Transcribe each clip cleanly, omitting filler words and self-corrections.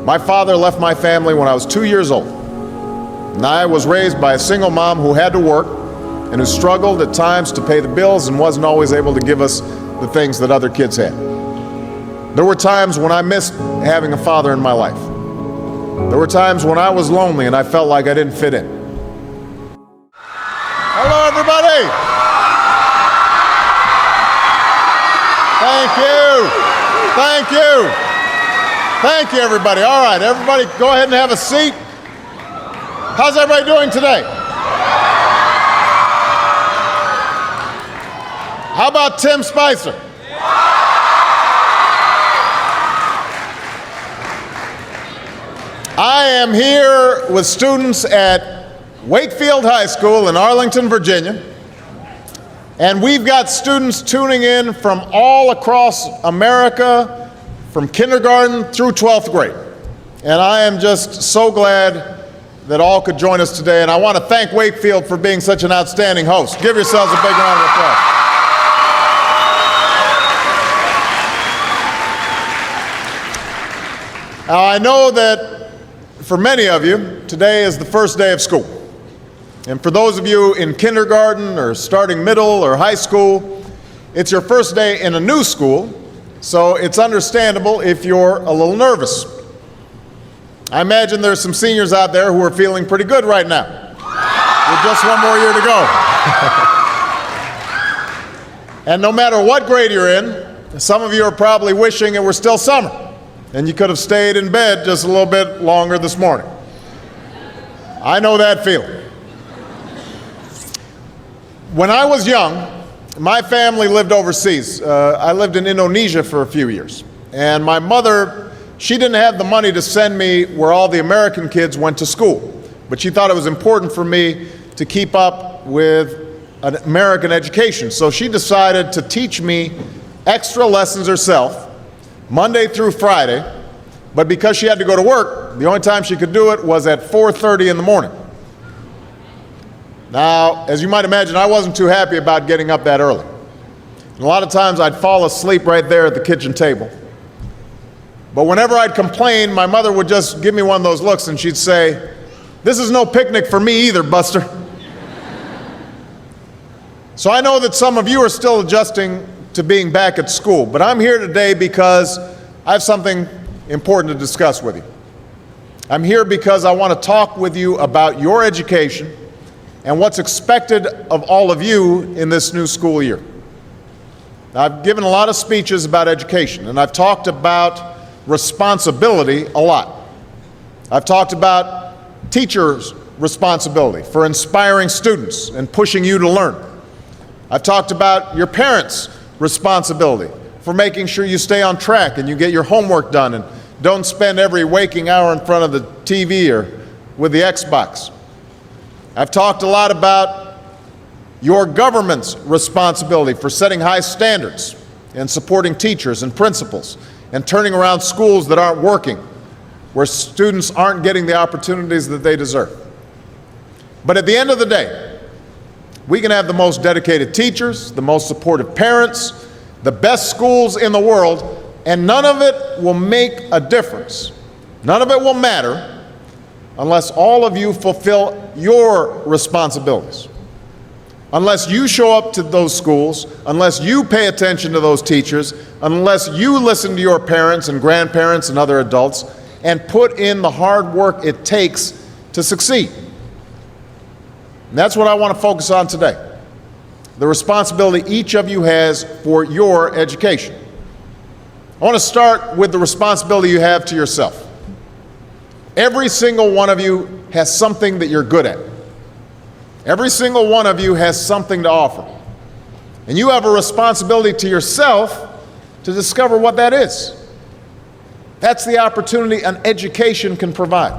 My father left my family when I was 2 years old, and I was raised by a single mom who had to work and who struggled at times to pay the bills and wasn't always able to give us the things that other kids had. There were times when I missed having a father in my life. There were times when I was lonely and I felt like I didn't fit in. Hello, everybody. Thank you. Thank you. Thank you, everybody. All right, everybody, go ahead and have a seat. How's everybody doing today? How about Tim Spicer? I am here with students at Wakefield High School in Arlington, Virginia, and we've got students tuning in from all across America, from kindergarten through 12th grade. And I am just so glad that all could join us today, and I want to thank Wakefield for being such an outstanding host. Give yourselves a big round of applause. Now, I know that for many of you, today is the first day of school. And for those of you in kindergarten or starting middle or high school, it's your first day in a new school, so it's understandable if you're a little nervous. I imagine there's some seniors out there who are feeling pretty good right now, with just one more year to go. And no matter what grade you're in, some of you are probably wishing it were still summer, and you could have stayed in bed just a little bit longer this morning. I know that feeling. When I was young, my family lived overseas. I lived in Indonesia for a few years. And my mother, she didn't have the money to send me where all the American kids went to school. But she thought it was important for me to keep up with an American education. So she decided to teach me extra lessons herself, Monday through Friday, but because she had to go to work, the only time she could do it was at 4:30 in the morning. Now, as you might imagine, I wasn't too happy about getting up that early. And a lot of times I'd fall asleep right there at the kitchen table. But whenever I'd complain, my mother would just give me one of those looks and she'd say, "This is no picnic for me either, Buster." So I know that some of you are still adjusting to being back at school, but I'm here today because I have something important to discuss with you. I'm here because I want to talk with you about your education and what's expected of all of you in this new school year. Now, I've given a lot of speeches about education, and I've talked about responsibility a lot. I've talked about teachers' responsibility for inspiring students and pushing you to learn. I've talked about your parents' responsibility for making sure you stay on track and you get your homework done and don't spend every waking hour in front of the TV or with the Xbox. I've talked a lot about your government's responsibility for setting high standards and supporting teachers and principals and turning around schools that aren't working, where students aren't getting the opportunities that they deserve. But at the end of the day, we can have the most dedicated teachers, the most supportive parents, the best schools in the world, and none of it will make a difference. None of it will matter unless all of you fulfill your responsibilities. Unless you show up to those schools, unless you pay attention to those teachers, unless you listen to your parents and grandparents and other adults and put in the hard work it takes to succeed. And that's what I want to focus on today. The responsibility each of you has for your education. I want to start with the responsibility you have to yourself. Every single one of you has something that you're good at. Every single one of you has something to offer. And you have a responsibility to yourself to discover what that is. That's the opportunity an education can provide.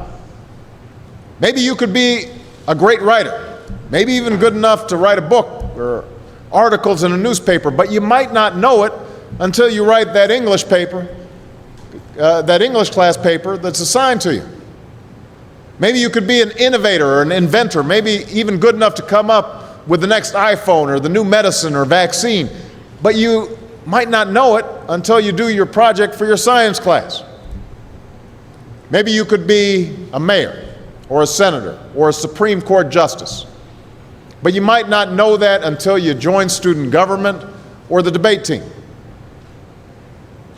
Maybe you could be a great writer, maybe even good enough to write a book or articles in a newspaper, but you might not know it until you write that English paper, that English class paper that's assigned to you. Maybe you could be an innovator or an inventor, maybe even good enough to come up with the next iPhone or the new medicine or vaccine, but you might not know it until you do your project for your science class. Maybe you could be a mayor or a senator or a Supreme Court justice. But you might not know that until you join student government or the debate team.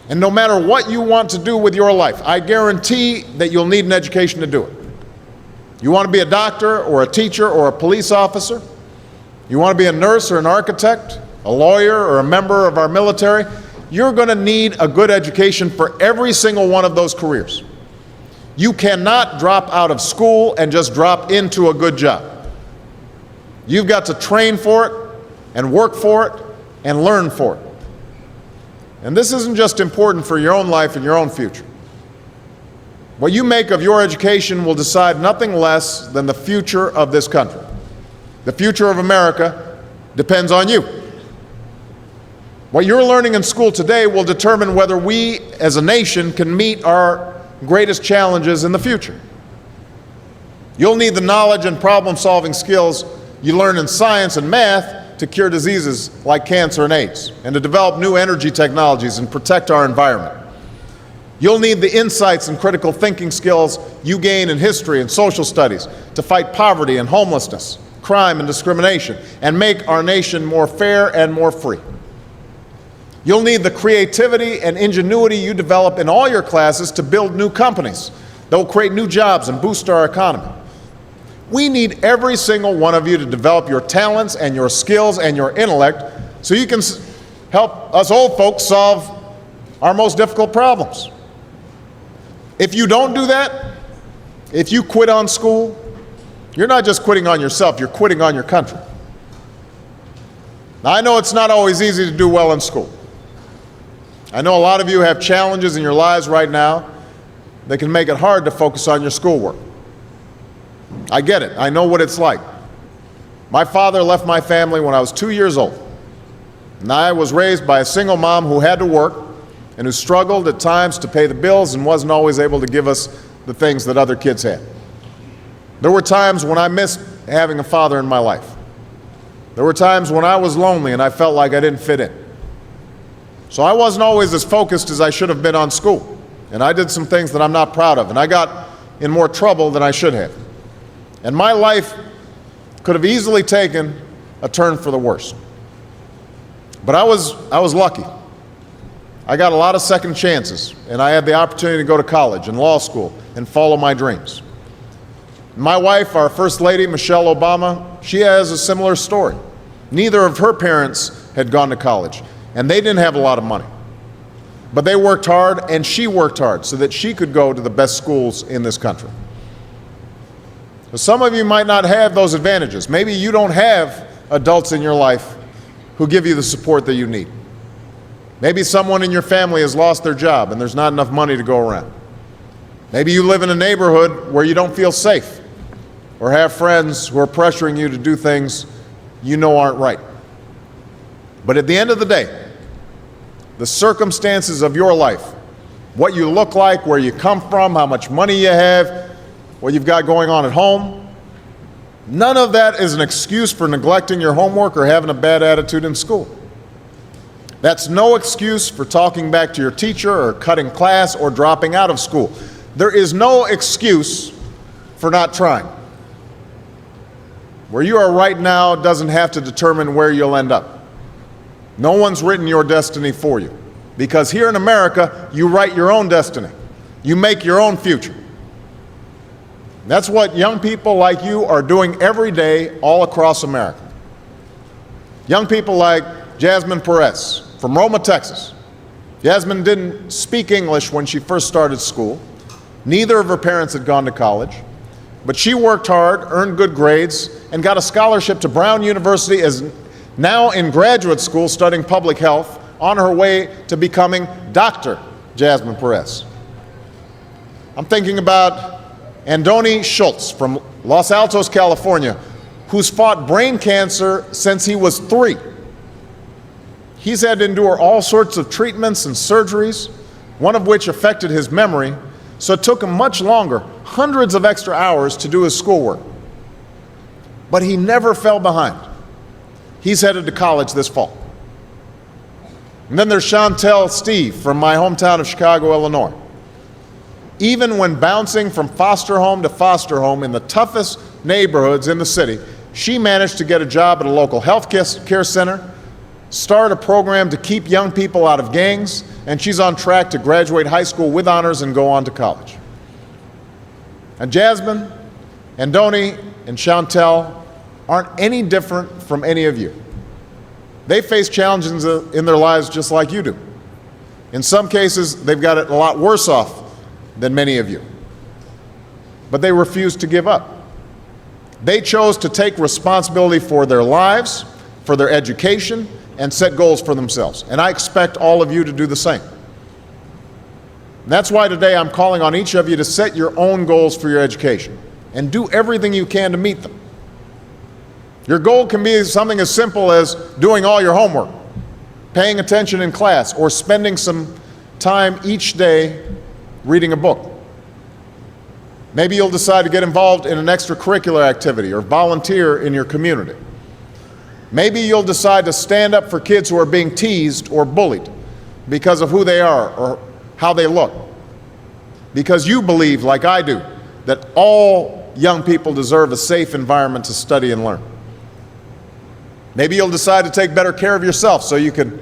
And no matter what you want to do with your life, I guarantee that you'll need an education to do it. You want to be a doctor or a teacher or a police officer? You want to be a nurse or an architect, a lawyer or a member of our military? You're going to need a good education for every single one of those careers. You cannot drop out of school and just drop into a good job. You've got to train for it and work for it and learn for it. And this isn't just important for your own life and your own future. What you make of your education will decide nothing less than the future of this country. The future of America depends on you. What you're learning in school today will determine whether we as a nation can meet our greatest challenges in the future. You'll need the knowledge and problem-solving skills you learn in science and math to cure diseases like cancer and AIDS, and to develop new energy technologies and protect our environment. You'll need the insights and critical thinking skills you gain in history and social studies to fight poverty and homelessness, crime and discrimination, and make our nation more fair and more free. You'll need the creativity and ingenuity you develop in all your classes to build new companies that will create new jobs and boost our economy. We need every single one of you to develop your talents and your skills and your intellect so you can help us old folks solve our most difficult problems. If you don't do that, if you quit on school, you're not just quitting on yourself, you're quitting on your country. Now, I know it's not always easy to do well in school. I know a lot of you have challenges in your lives right now that can make it hard to focus on your schoolwork. I get it. I know what it's like. My father left my family when I was 2 years old, and I was raised by a single mom who had to work and who struggled at times to pay the bills and wasn't always able to give us the things that other kids had. There were times when I missed having a father in my life. There were times when I was lonely and I felt like I didn't fit in. So I wasn't always as focused as I should have been on school, and I did some things that I'm not proud of, and I got in more trouble than I should have. And my life could have easily taken a turn for the worse. But I was lucky. I got a lot of second chances, and I had the opportunity to go to college and law school and follow my dreams. My wife, our First Lady, Michelle Obama, she has a similar story. Neither of her parents had gone to college, and they didn't have a lot of money. But they worked hard, and she worked hard so that she could go to the best schools in this country. So some of you might not have those advantages. Maybe you don't have adults in your life who give you the support that you need. Maybe someone in your family has lost their job and there's not enough money to go around. Maybe you live in a neighborhood where you don't feel safe or have friends who are pressuring you to do things you know aren't right. But at the end of the day, the circumstances of your life, what you look like, where you come from, how much money you have, what you've got going on at home, none of that is an excuse for neglecting your homework or having a bad attitude in school. That's no excuse for talking back to your teacher or cutting class or dropping out of school. There is no excuse for not trying. Where you are right now doesn't have to determine where you'll end up. No one's written your destiny for you, because here in America, you write your own destiny. You make your own future. That's what young people like you are doing every day all across America. Young people like Jasmine Perez from Roma, Texas. Jasmine didn't speak English when she first started school. Neither of her parents had gone to college, but she worked hard, earned good grades, and got a scholarship to Brown University, as now in graduate school studying public health, on her way to becoming Dr. Jasmine Perez. I'm thinking about Andoni Schultz from Los Altos, California, who's fought brain cancer since he was 3. He's had to endure all sorts of treatments and surgeries, one of which affected his memory, so it took him much longer, hundreds of extra hours, to do his schoolwork. But he never fell behind. He's headed to college this fall. And then there's Chantel Steve from my hometown of Chicago, Illinois. Even when bouncing from foster home to foster home in the toughest neighborhoods in the city, she managed to get a job at a local health care center, start a program to keep young people out of gangs, and she's on track to graduate high school with honors and go on to college. And Jasmine, Andoni, and Chantel aren't any different from any of you. They face challenges in their lives just like you do. In some cases, they've got it a lot worse off than many of you. But they refuse to give up. They chose to take responsibility for their lives, for their education, and set goals for themselves. And I expect all of you to do the same. And that's why today I'm calling on each of you to set your own goals for your education and do everything you can to meet them. Your goal can be something as simple as doing all your homework, paying attention in class, or spending some time each day reading a book. Maybe you'll decide to get involved in an extracurricular activity or volunteer in your community. Maybe you'll decide to stand up for kids who are being teased or bullied because of who they are or how they look. Because you believe, like I do, that all young people deserve a safe environment to study and learn. Maybe you'll decide to take better care of yourself so you can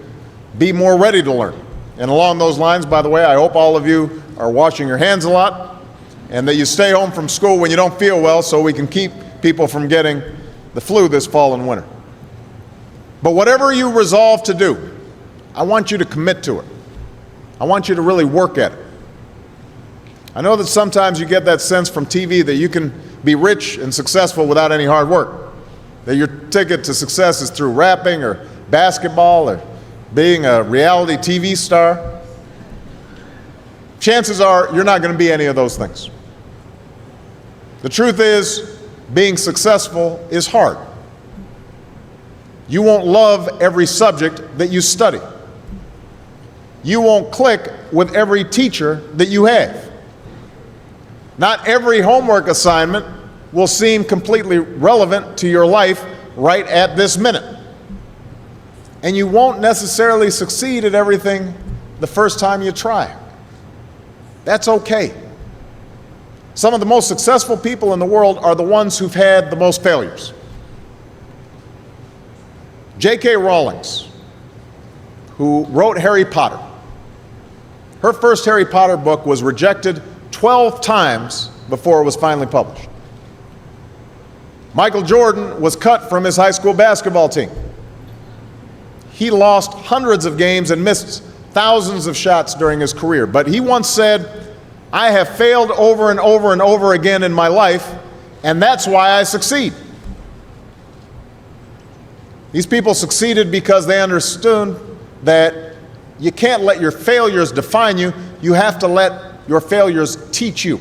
be more ready to learn. And along those lines, by the way, I hope all of you are washing your hands a lot and that you stay home from school when you don't feel well so we can keep people from getting the flu this fall and winter. But whatever you resolve to do, I want you to commit to it. I want you to really work at it. I know that sometimes you get that sense from TV that you can be rich and successful without any hard work, that your ticket to success is through rapping or basketball or being a reality TV star. Chances are you're not going to be any of those things. The truth is, being successful is hard. You won't love every subject that you study. You won't click with every teacher that you have. Not every homework assignment will seem completely relevant to your life right at this minute. And you won't necessarily succeed at everything the first time you try. That's okay. Some of the most successful people in the world are the ones who've had the most failures. J.K. Rowling, who wrote Harry Potter, her first Harry Potter book was rejected 12 times before it was finally published. Michael Jordan was cut from his high school basketball team. He lost hundreds of games and missed thousands of shots during his career. But he once said, "I have failed over and over and over again in my life, and that's why I succeed." These people succeeded because they understood that you can't let your failures define you. You have to let your failures teach you.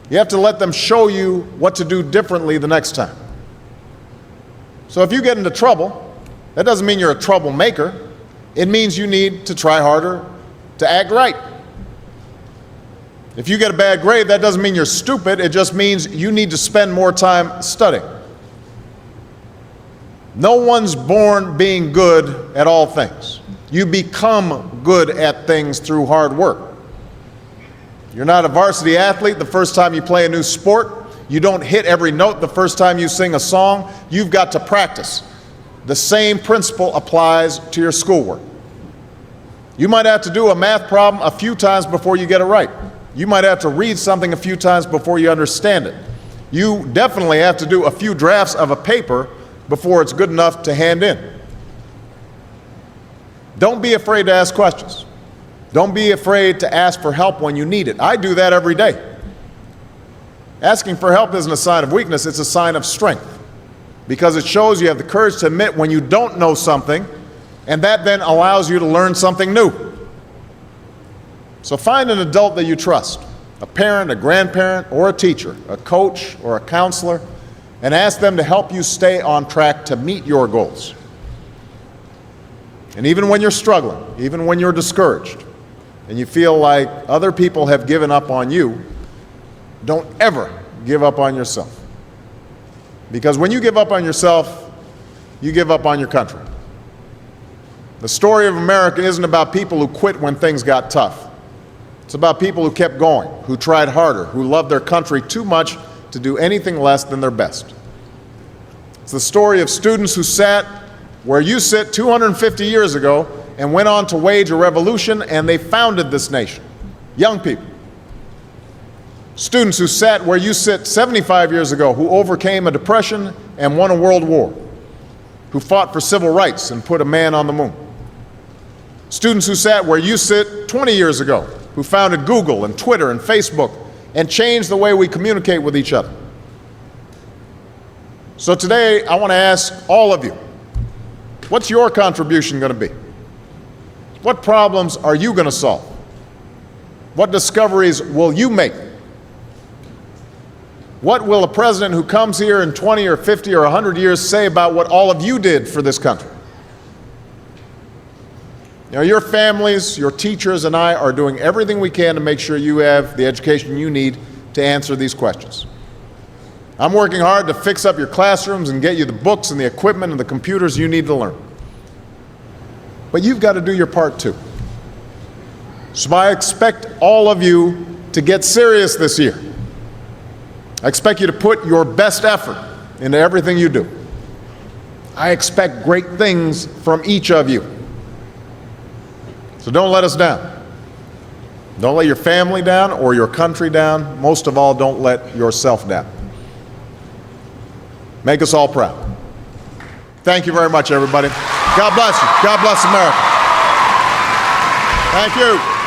You have to let them show you what to do differently the next time. So if you get into trouble, that doesn't mean you're a troublemaker. It means you need to try harder to act right. If you get a bad grade, that doesn't mean you're stupid. It just means you need to spend more time studying. No one's born being good at all things. You become good at things through hard work. You're not a varsity athlete the first time you play a new sport. You don't hit every note the first time you sing a song. You've got to practice. The same principle applies to your schoolwork. You might have to do a math problem a few times before you get it right. You might have to read something a few times before you understand it. You definitely have to do a few drafts of a paper before it's good enough to hand in. Don't be afraid to ask questions. Don't be afraid to ask for help when you need it. I do that every day. Asking for help isn't a sign of weakness, it's a sign of strength, because it shows you have the courage to admit when you don't know something, and that then allows you to learn something new. So find an adult that you trust, a parent, a grandparent, or a teacher, a coach, or a counselor, and ask them to help you stay on track to meet your goals. And even when you're struggling, even when you're discouraged, and you feel like other people have given up on you, don't ever give up on yourself. Because when you give up on yourself, you give up on your country. The story of America isn't about people who quit when things got tough. It's about people who kept going, who tried harder, who loved their country too much to do anything less than their best. It's the story of students who sat where you sit 250 years ago and went on to wage a revolution, and they founded this nation. Young people. Students who sat where you sit 75 years ago, who overcame a depression and won a world war, who fought for civil rights and put a man on the moon. Students who sat where you sit 20 years ago, who founded Google and Twitter and Facebook and changed the way we communicate with each other. So today, I want to ask all of you, what's your contribution going to be? What problems are you going to solve? What discoveries will you make? What will a president who comes here in 20 or 50 or 100 years say about what all of you did for this country? You know, your families, your teachers, and I are doing everything we can to make sure you have the education you need to answer these questions. I'm working hard to fix up your classrooms and get you the books and the equipment and the computers you need to learn. But you've got to do your part too. So I expect all of you to get serious this year. I expect you to put your best effort into everything you do. I expect great things from each of you. So don't let us down. Don't let your family down or your country down. Most of all, don't let yourself down. Make us all proud. Thank you very much, everybody. God bless you. God bless America. Thank you.